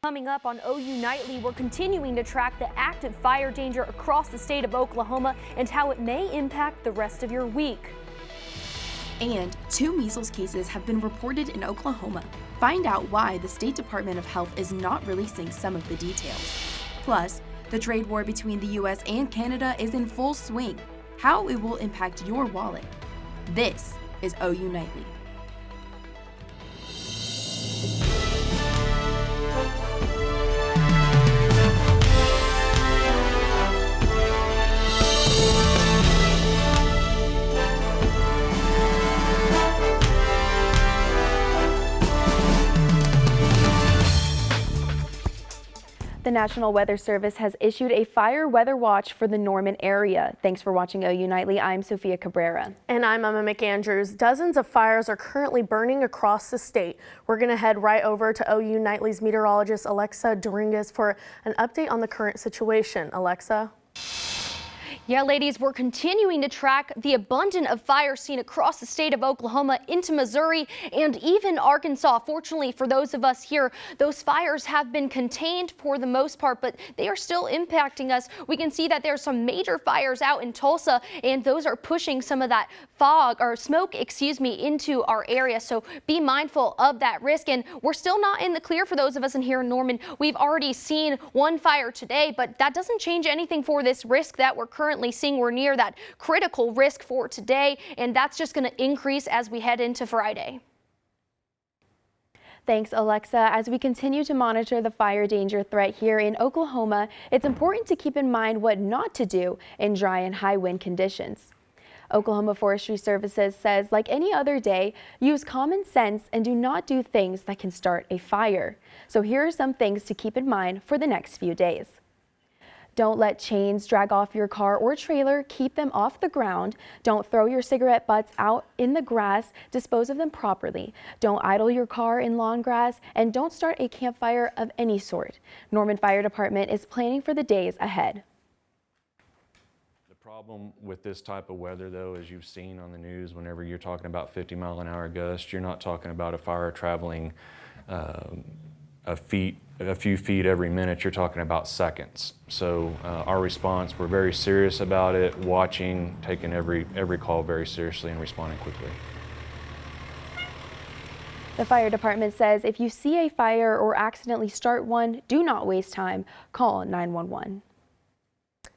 Coming up on OU Nightly, we're continuing to track the active fire danger across the state of Oklahoma and how it may impact the rest of your week. And 2 measles cases have been reported in Oklahoma. Find out why the State Department of Health is not releasing some of the details. Plus, the trade war between the U.S. and Canada is in full swing. How it will impact your wallet. This is OU Nightly. The National Weather Service has issued a fire weather watch for the Norman area. Thanks for watching OU Nightly. I'm Sophia Cabrera. And I'm Emma McAndrews. Dozens of fires are currently burning across the state. We're going to head right over to OU Nightly's meteorologist Alexa Doringuez for an update on the current situation. Alexa? Yeah, ladies, we're continuing to track the abundance of fires seen across the state of Oklahoma into Missouri and even Arkansas. Fortunately for those of us here, those fires have been contained for the most part, but they are still impacting us. We can see that there's some major fires out in Tulsa, and those are pushing some of that smoke, into our area. So be mindful of that risk. And we're still not in the clear for those of us in here in Norman. We've already seen one fire today, but that doesn't change anything for this risk that we're currently seeing. We're near that critical risk for today, and that's just going to increase as we head into Friday. Thanks, Alexa. As we continue to monitor the fire danger threat here in Oklahoma, it's important to keep in mind what not to do in dry and high wind conditions. Oklahoma Forestry Services says, like any other day, use common sense and do not do things that can start a fire. So here are some things to keep in mind for the next few days. Don't let chains drag off your car or trailer. Keep them off the ground. Don't throw your cigarette butts out in the grass. Dispose of them properly. Don't idle your car in lawn grass, and don't start a campfire of any sort. Norman Fire Department is planning for the days ahead. The problem with this type of weather, though, as you've seen on the news, whenever you're talking about 50-mile-an-hour gusts, you're not talking about a fire traveling a few feet every minute. You're talking about seconds. So our response, we're very serious about it, watching, taking every call very seriously and responding quickly. The fire department says if you see a fire or accidentally start one, do not waste time. Call 911.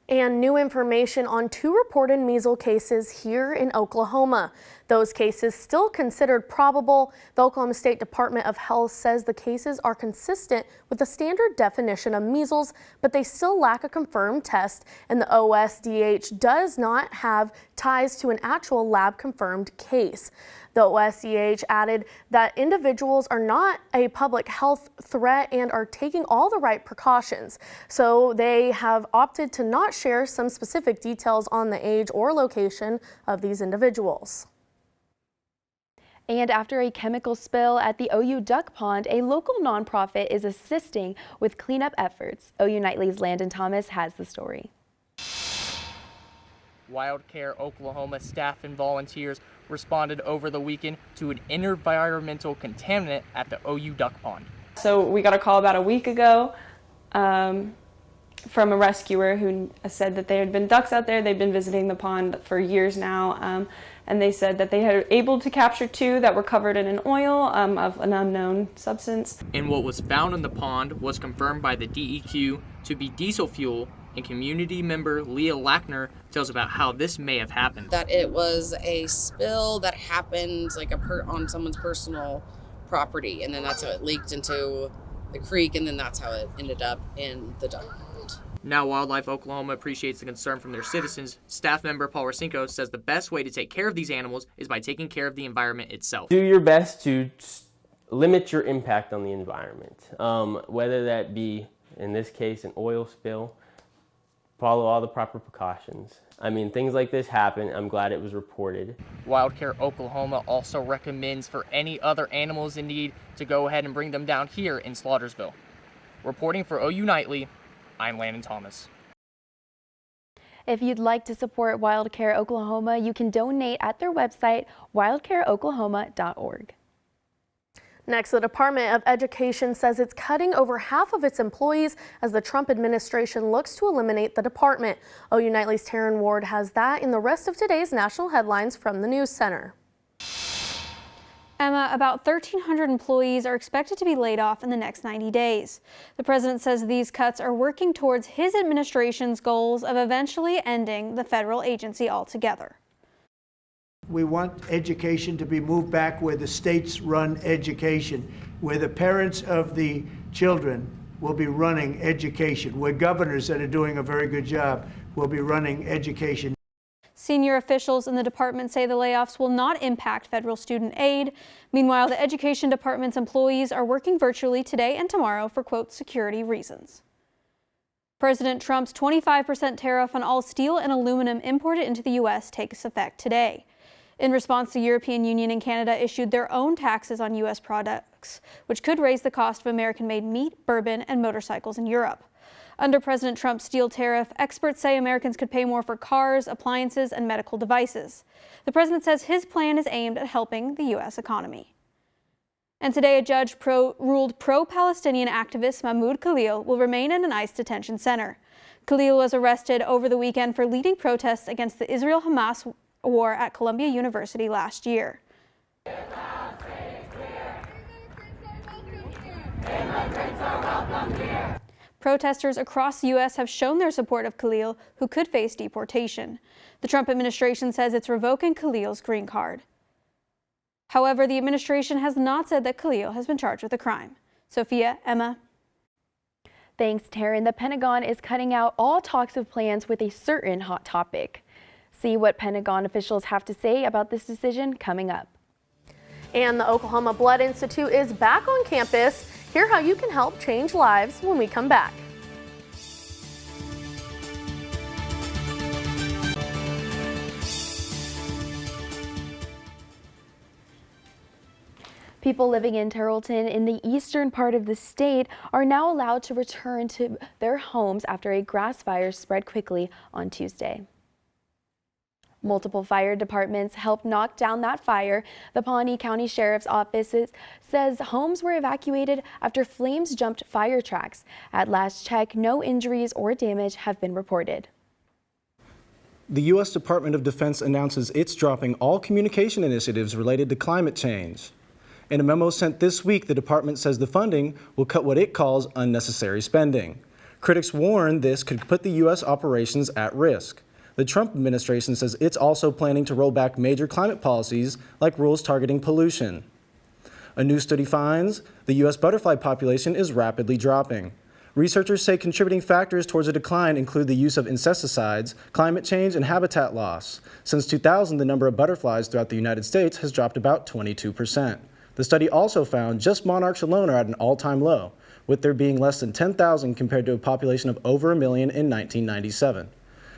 And new information on 2 reported measles cases here in Oklahoma. Those cases still considered probable. The Oklahoma State Department of Health says the cases are consistent with the standard definition of measles, but they still lack a confirmed test, and the OSDH does not have ties to an actual lab-confirmed case. The OSDH added that individuals are not a public health threat and are taking all the right precautions. So they have opted to not share some specific details on the age or location of these individuals. And after a chemical spill at the OU Duck Pond, a local nonprofit is assisting with cleanup efforts. OU Nightly's Landon Thomas has the story. WildCare Oklahoma staff and volunteers responded over the weekend to an environmental contaminant at the OU Duck Pond. So we got a call about a week ago from a rescuer who said that there had been ducks out there. They'd been visiting the pond for years now, and they said that they had able to capture 2 that were covered in an oil of an unknown substance. And what was found in the pond was confirmed by the DEQ to be diesel fuel, and community member Leah Lackner tells about how this may have happened. That it was a spill that happened like on someone's personal property, and then that's how it leaked into the creek, and then that's how it ended up in the duck pond. Now Wildlife Oklahoma appreciates the concern from their citizens. Staff member Paul Racinko says the best way to take care of these animals is by taking care of the environment itself. Do your best to limit your impact on the environment, whether that be, in this case, an oil spill. Follow all the proper precautions. I mean, things like this happen. I'm glad it was reported. WildCare Oklahoma also recommends for any other animals in need to go ahead and bring them down here in Slaughtersville. Reporting for OU Nightly, I'm Landon Thomas. If you'd like to support WildCare Oklahoma, you can donate at their website, wildcareoklahoma.org. Next, the Department of Education says it's cutting over half of its employees as the Trump administration looks to eliminate the department. OU Nightly's Taryn Ward has that in the rest of today's national headlines from the News Center. Emma, about 1,300 employees are expected to be laid off in the next 90 days. The president says these cuts are working towards his administration's goals of eventually ending the federal agency altogether. We want education to be moved back where the states run education, where the parents of the children will be running education, where governors that are doing a very good job will be running education. Senior officials in the department say the layoffs will not impact federal student aid. Meanwhile, the Education Department's employees are working virtually today and tomorrow for, quote, security reasons. President Trump's 25% tariff on all steel and aluminum imported into the U.S. takes effect today. In response, the European Union and Canada issued their own taxes on U.S. products, which could raise the cost of American-made meat, bourbon, and motorcycles in Europe. Under President Trump's steel tariff, experts say Americans could pay more for cars, appliances, and medical devices. The president says his plan is aimed at helping the U.S. economy. And today, a judge ruled pro-Palestinian activist Mahmoud Khalil will remain in an ICE detention center. Khalil was arrested over the weekend for leading protests against the Israel-Hamas war at Columbia University last year. Protesters across the U.S. have shown their support of Khalil, who could face deportation. The Trump administration says it's revoking Khalil's green card. However, the administration has not said that Khalil has been charged with a crime. Sophia, Emma. Thanks, Taryn. The Pentagon is cutting out all talks of plans with a certain hot topic. See what Pentagon officials have to say about this decision coming up. And the Oklahoma Blood Institute is back on campus. Hear how you can help change lives when we come back. People living in Terrellton in the eastern part of the state are now allowed to return to their homes after a grass fire spread quickly on Tuesday. Multiple fire departments helped knock down that fire. The Pawnee County Sheriff's Office says homes were evacuated after flames jumped fire tracks. At last check, no injuries or damage have been reported. The U.S. Department of Defense announces it's dropping all communication initiatives related to climate change. In a memo sent this week, the department says the funding will cut what it calls unnecessary spending. Critics warn this could put the U.S. operations at risk. The Trump administration says it's also planning to roll back major climate policies like rules targeting pollution. A new study finds the U.S. butterfly population is rapidly dropping. Researchers say contributing factors towards a decline include the use of insecticides, climate change, and habitat loss. Since 2000, the number of butterflies throughout the United States has dropped about 22%. The study also found just monarchs alone are at an all-time low, with there being less than 10,000 compared to a population of over 1 million in 1997.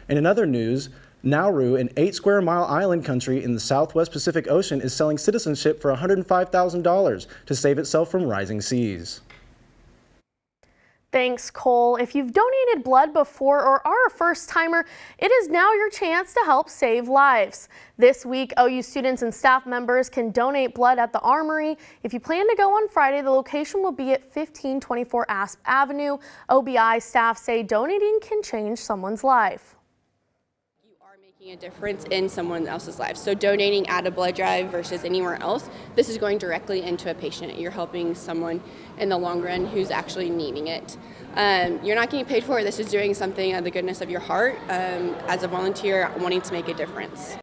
And in other news, Nauru, an 8-square-mile island country in the Southwest Pacific Ocean, is selling citizenship for $105,000 to save itself from rising seas. Thanks, Cole. If you've donated blood before or are a first-timer, it is now your chance to help save lives. This week, OU students and staff members can donate blood at the Armory. If you plan to go on Friday, the location will be at 1524 Asp Avenue. OBI staff say donating can change someone's life. A difference in someone else's life. So donating at a blood drive versus anywhere else, this is going directly into a patient. You're helping someone in the long run who's actually needing it. You're not getting paid for it. This is doing something out of the goodness of your heart as a volunteer wanting to make a difference.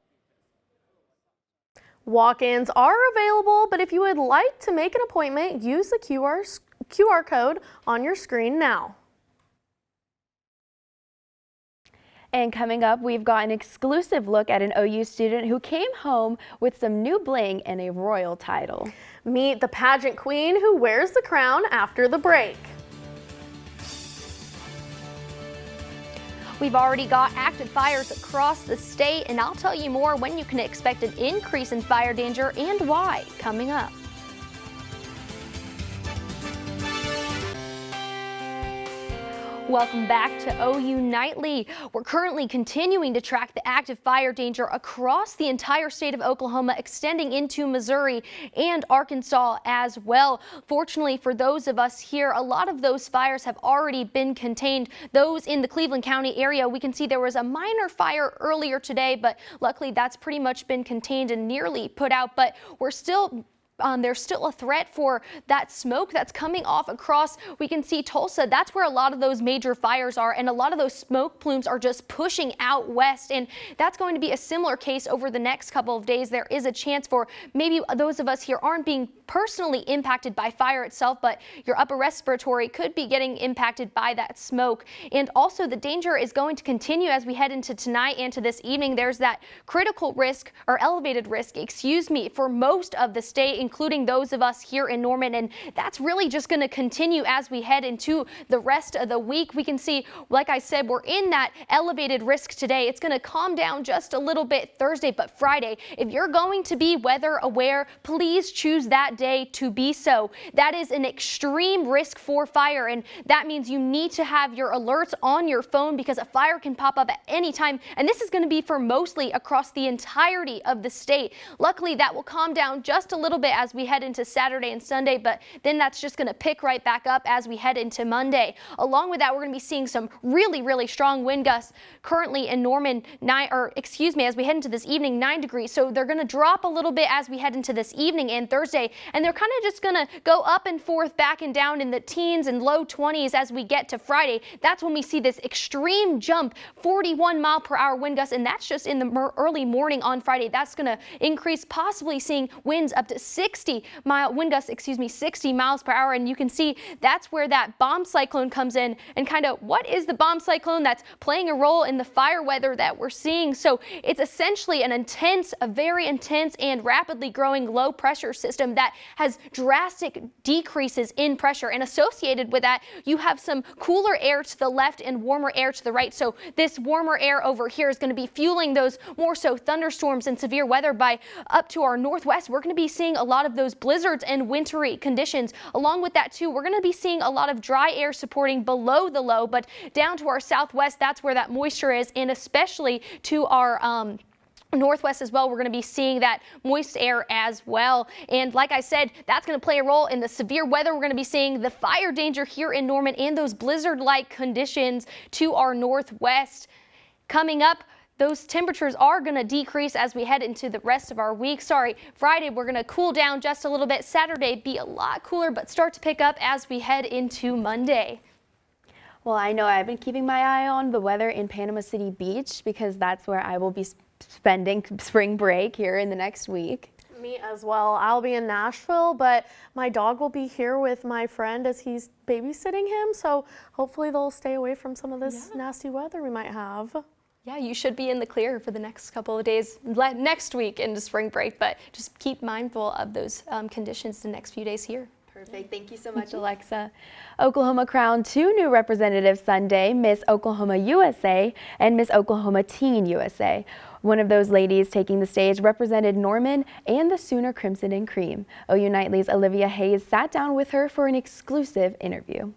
Walk-ins are available, but if you would like to make an appointment, use the QR code on your screen now. And coming up, we've got an exclusive look at an OU student who came home with some new bling and a royal title. Meet the pageant queen who wears the crown after the break. We've already got active fires across the state, and I'll tell you more when you can expect an increase in fire danger and why coming up. Welcome back to OU Nightly. We're currently continuing to track the active fire danger across the entire state of Oklahoma, extending into Missouri and Arkansas as well. Fortunately for those of us here, a lot of those fires have already been contained. Those in the Cleveland County area, we can see there was a minor fire earlier today, but luckily that's pretty much been contained and nearly put out. But we're still there's still a threat for that smoke that's coming off across. We can see Tulsa. That's where a lot of those major fires are, and a lot of those smoke plumes are just pushing out west, and that's going to be a similar case over the next couple of days. There is a chance for maybe those of us here aren't being personally impacted by fire itself, but your upper respiratory could be getting impacted by that smoke. And also the danger is going to continue as we head into tonight and to this evening. There's that critical risk, or elevated risk, for most of the state, including those of us here in Norman, and that's really just going to continue as we head into the rest of the week. We can see, like I said, we're in that elevated risk today. It's going to calm down just a little bit Thursday, but Friday, if you're going to be weather aware, please choose that day to be so. That is an extreme risk for fire, and that means you need to have your alerts on your phone because a fire can pop up at any time, and this is going to be for mostly across the entirety of the state. Luckily, that will calm down just a little bit as we head into Saturday and Sunday, but then that's just going to pick right back up as we head into Monday. Along with that, we're going to be seeing some really strong wind gusts currently in Norman, as we head into this evening, 9 degrees. So they're going to drop a little bit as we head into this evening and Thursday, and they're kind of just going to go up and forth, back and down in the teens and low 20s as we get to Friday. That's when we see this extreme jump, 41-mile-per-hour wind gusts, and that's just in the early morning on Friday. That's going to increase, possibly seeing winds up to 60 miles per hour, and you can see that's where that bomb cyclone comes in. And kind of what is the bomb cyclone that's playing a role in the fire weather that we're seeing? So it's essentially a very intense and rapidly growing low pressure system that has drastic decreases in pressure, and associated with that you have some cooler air to the left and warmer air to the right. So this warmer air over here is going to be fueling those more so thunderstorms and severe weather. By up to our northwest, we're going to be seeing a lot of those blizzards and wintry conditions. Along with that too, we're going to be seeing a lot of dry air supporting below the low, but down to our southwest, that's where that moisture is, and especially to our northwest as well, we're going to be seeing that moist air as well. And like I said, that's going to play a role in the severe weather. We're going to be seeing the fire danger here in Norman and those blizzard-like conditions to our northwest. Coming up, those temperatures are going to decrease as we head into the rest of our week. Friday, we're going to cool down just a little bit. Saturday, be a lot cooler, but start to pick up as we head into Monday. Well, I know I've been keeping my eye on the weather in Panama City Beach because that's where I will be spending spring break here in the next week. Me as well. I'll be in Nashville, but my dog will be here with my friend as he's babysitting him, so hopefully they'll stay away from some of this nasty weather we might have. Yeah, you should be in the clear for the next couple of days, next week into spring break, but just keep mindful of those conditions the next few days here. Perfect. Thank you so much, Alexa. Oklahoma crowned 2 new representatives Sunday, Miss Oklahoma USA and Miss Oklahoma Teen USA. One of those ladies taking the stage represented Norman and the Sooner Crimson and Cream. OU Nightly's Olivia Hayes sat down with her for an exclusive interview.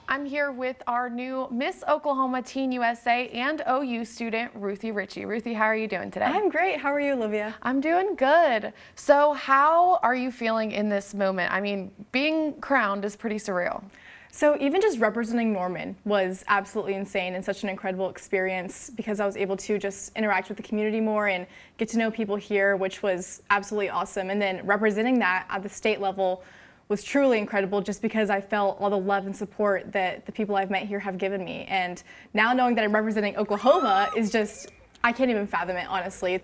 I'm here with our new Miss Oklahoma Teen USA and OU student, Ruthie Ritchie. Ruthie, how are you doing today? I'm great. How are you, Olivia? I'm doing good. So how are you feeling in this moment? I mean, being crowned is pretty surreal. So even just representing Norman was absolutely insane and such an incredible experience because I was able to just interact with the community more and get to know people here, which was absolutely awesome. And then representing that at the state level was truly incredible just because I felt all the love and support that the people I've met here have given me. And now knowing that I'm representing Oklahoma is just, I can't even fathom it, honestly.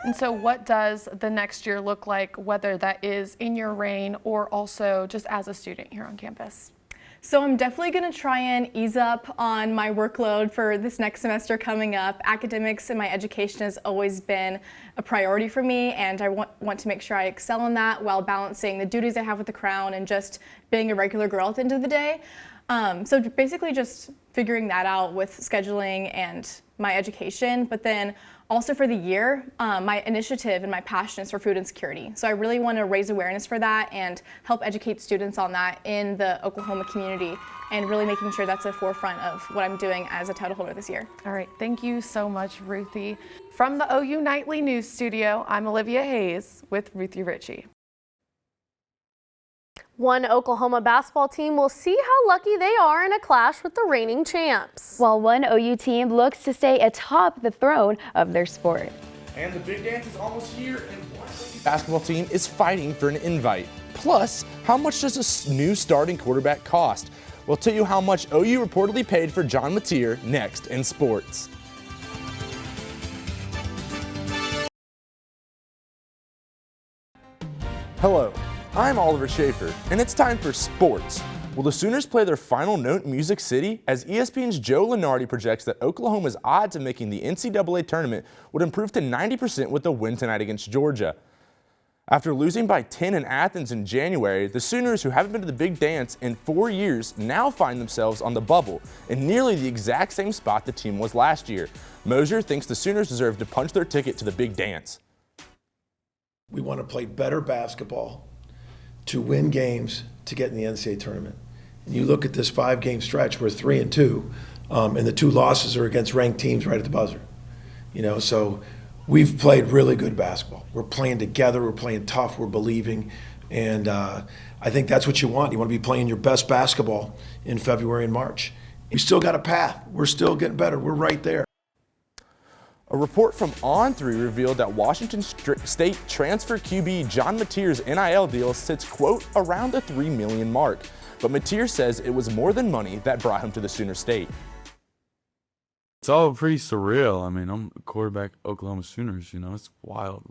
And so what does the next year look like, whether that is in your reign or also just as a student here on campus? So I'm definitely going to try and ease up on my workload for this next semester coming up. Academics and my education has always been a priority for me, and I want to make sure I excel in that while balancing the duties I have with the Crown and just being a regular girl at the end of the day. So basically just figuring that out with scheduling and my education, but then also for the year, my initiative and my passion is for food insecurity. So I really want to raise awareness for that and help educate students on that in the Oklahoma community, and really making sure that's a forefront of what I'm doing as a title holder this year. All right, thank you so much, Ruthie. From the OU Nightly News Studio, I'm Olivia Hayes with Ruthie Ritchie. One Oklahoma basketball team will see how lucky they are in a clash with the reigning champs. While one OU team looks to stay atop the throne of their sport. And the big dance is almost here, and one basketball team is fighting for an invite. Plus, how much does a new starting quarterback cost? We'll tell you how much OU reportedly paid for John Mateer next in sports. Hello, I'm Oliver Schaefer, and it's time for sports. Will the Sooners play their final note in Music City? As ESPN's Joe Lunardi projects that Oklahoma's odds of making the NCAA tournament would improve to 90% with a win tonight against Georgia. After losing by 10 in Athens in January, the Sooners, who haven't been to the big dance in 4 years, now find themselves on the bubble in nearly the exact same spot the team was last year. Mosier thinks the Sooners deserve to punch their ticket to the big dance. We want to play better basketball to win games to get in the NCAA tournament. And you look at this 5-game stretch, we're 3-2, and the 2 losses are against ranked teams right at the buzzer. You know, so we've played really good basketball. We're playing together, we're playing tough, we're believing, and I think that's what you want. You want to be playing your best basketball in February and March. We still got a path. We're still getting better. We're right there. A report from On3 revealed that Washington State transfer QB John Mateer's NIL deal sits, quote, around the $3 million mark. But Mateer says it was more than money that brought him to the Sooner State. It's all pretty surreal. I mean, I'm a quarterback Oklahoma Sooners, you know, it's wild.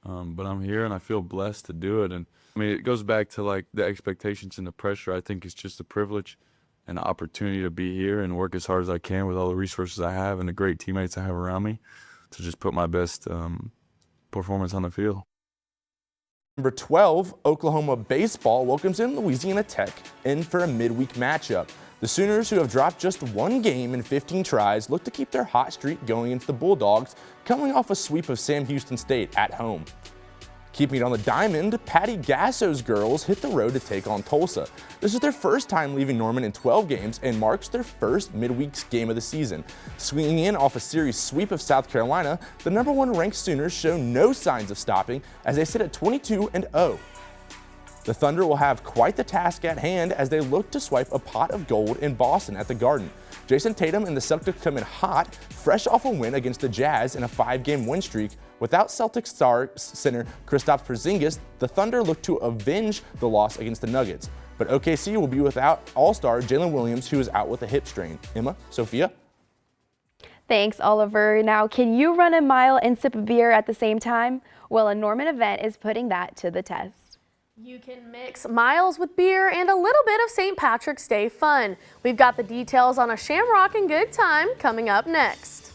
But I'm here and I feel blessed to do it. And I mean, it goes back to like the expectations and the pressure. I think it's just a privilege and an opportunity to be here and work as hard as I can with all the resources I have and the great teammates I have around me to just put my best performance on the field. Number 12, Oklahoma baseball welcomes in Louisiana Tech in for a midweek matchup. The Sooners, who have dropped just 1 game in 15 tries, look to keep their hot streak going into the Bulldogs, coming off a sweep of Sam Houston State at home. Keeping it on the diamond, Patty Gasso's girls hit the road to take on Tulsa. This is their first time leaving Norman in 12 games and marks their first midweek game of the season. Swinging in off a series sweep of South Carolina, the number 1 ranked Sooners show no signs of stopping as they sit at 22-0. The Thunder will have quite the task at hand as they look to swipe a pot of gold in Boston at the Garden. Jason Tatum and the Celtics come in hot, fresh off a win against the Jazz in a 5-game win streak. Without Celtics star center Kristaps Porzingis, the Thunder look to avenge the loss against the Nuggets. But OKC will be without All-Star Jalen Williams, who is out with a hip strain. Emma, Sophia? Thanks, Oliver. Now, can you run a mile and sip a beer at the same time? Well, a Norman event is putting that to the test. You can mix miles with beer and a little bit of St. Patrick's Day fun. We've got the details on a shamrockin' good time coming up next.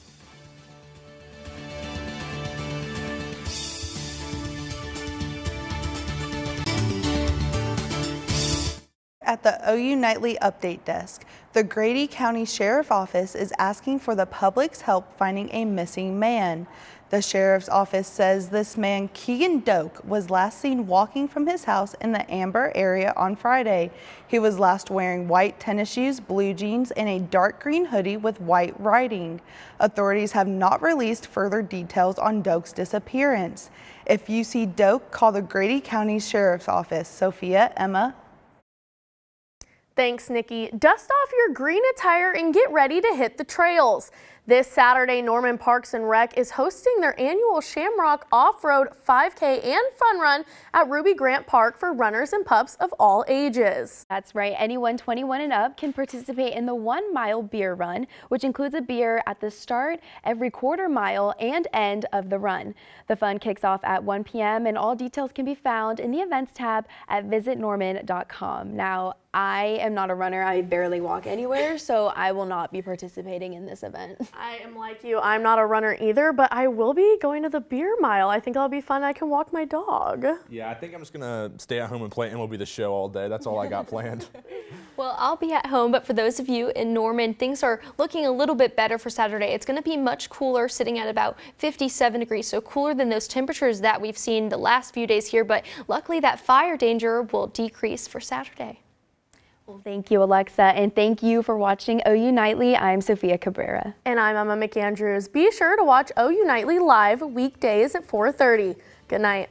At the OU Nightly Update Desk, the Grady County Sheriff's Office is asking for the public's help finding a missing man. The Sheriff's Office says this man, Keegan Doak, was last seen walking from his house in the Amber area on Friday. He was last wearing white tennis shoes, blue jeans, and a dark green hoodie with white writing. Authorities have not released further details on Doak's disappearance. If you see Doak, call the Grady County Sheriff's Office. Sophia, Emma. Thanks, Nikki. Dust off your green attire and get ready to hit the trails. This Saturday, Norman Parks and Rec is hosting their annual Shamrock Off-Road 5K and Fun Run at Ruby Grant Park for runners and pups of all ages. That's right. Anyone 21 and up can participate in the 1 mile beer run, which includes a beer at the start, every quarter mile, and end of the run. The fun kicks off at 1 p.m. and all details can be found in the events tab at visitnorman.com. Now, I am not a runner. I barely walk anywhere, so I will not be participating in this event. I am like you. I'm not a runner either, but I will be going to the beer mile. I think that'll be fun. I can walk my dog. Yeah, I think I'm just going to stay at home and play MLB The Show all day. That's all I got planned. Well, I'll be at home, but for those of you in Norman, things are looking a little bit better for Saturday. It's going to be much cooler, sitting at about 57 degrees, so cooler than those temperatures that we've seen the last few days here, but luckily that fire danger will decrease for Saturday. Well, thank you, Alexa, and thank you for watching OU Nightly. I'm Sophia Cabrera. And I'm Emma McAndrews. Be sure to watch OU Nightly live weekdays at 4:30. Good night.